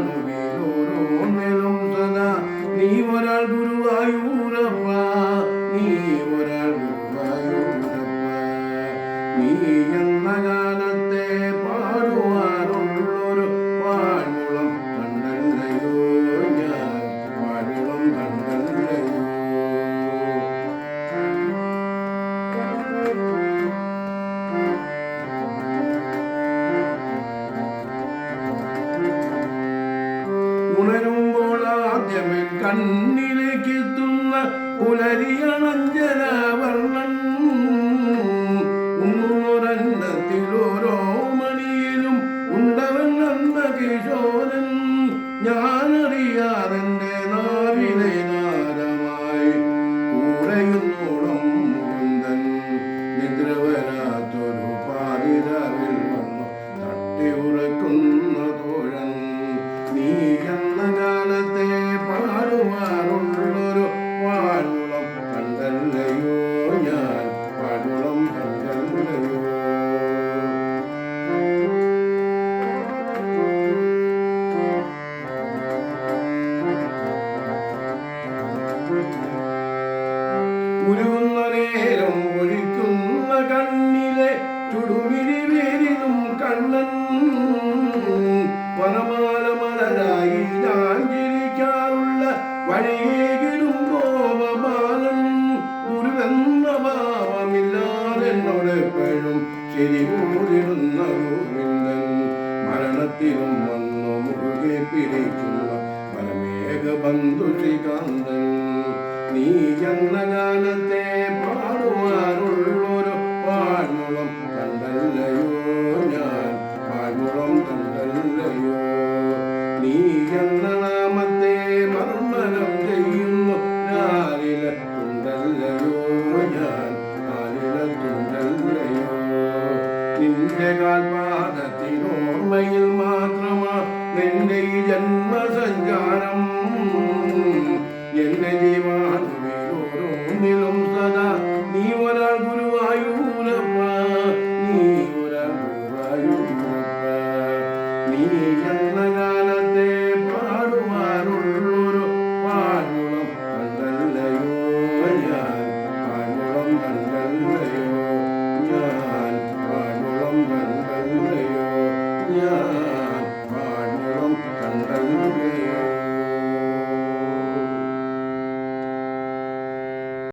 ജീവാണുവിലോരോന്നിലും സദാ നീ ഒരാൾ ഗുരുവായൂരപ്പ, നീ ഒരാൾ ഗുരുവായൂരപ്പ. നീ എന്ന ഗാനത്തെ പാടുവാനുള്ളൊരു വാഴുളം കണ്ടല്ലയോ ഞാൻ, വാഴുളം കണ്ടല്ലയോ. ഉണരുമ്പോൾ ആദ്യമൻ കണ്ണിലേക്ക് എത്തുന്ന പുലരിയണഞ്ജനാവർണ്ണൻ, ഉണ്ണുന്നൊരന്നത്തിലോരോ മണിയിലും ഉണ്ടവൻ അന്ന കിശോരൻ. ഞാനറിയാതെന്റെ നാവിലെ നാരമായി കൂടെയുന്നോളം മുകുന്ദൻ, നിദ്ര വരാത്തൊരു പാതിരാവിൽ വന്നു തട്ടി ഉറക്കുന്ന തോഴൻ. നീ എന്ന കാലത്തെ പാടുവാനുള്ളൊരു വാഴുളം കണ്ടല്ലയോ ഞാൻ, വാഴുളം കണ്ടല്ലയോ. ഉരുകുന്ന നേരം ഒഴിക്കുന്ന കണ്ണിലെ ചുടുമിഴി വേരിലും കണ്ണൻ, വനമാല മലരായി ഞാൻ ജനിക്കാറുള്ള വഴിയേകിടും ഗോപബാലൻ. ഗുരുവെന്ന ഭാവമില്ലാതെന്നോട് എപ്പോഴും ശരി കൂടിടുന്ന ഗോവിന്ദൻ, മരണത്തിലും വന്നു മുറുകെ പിടിക്കുന്ന പരമേക ബന്ധു ശ്രീകാന്തൻ. നീ എന്ന ഗാനത്തെ പാടുവാനുള്ളൊരു വാഴുളം കണ്ടല്ലയോ ഞാൻ, വാഴുളം കണ്ടല്ലയോ. നീ എന്ന നാമത്തെ മർമ്മരം ചെയ്യുന്നു ലാലിലത്തുണ്ടല്ലയോ ഞാൻ, ലാലിലത്തുണ്ടല്ലയോ. നിന്റെ കാൽപാദത്തിനോർമ്മയിൽ മാത്രമാ നിന്റെ ഈ ജന്മസഞ്ചാരം. എന്റെ ജീവാണുവിലോരോന്നിലും സദാ നീ ഒരാൾ ഗുരുവായൂരപ്പ, നീ ഒരാൾ ഗുരുവായൂരപ്പ. നീ എന്ന കാലത്തെ പാടുവാനുള്ളൊരു വാഴുളം കണ്ടല്ലയോ ഞാൻ, വാഴുളം കണ്ടല്ലയോ ഞാൻ, വാഴുളം കണ്ടല്ലയോ ഞാൻ.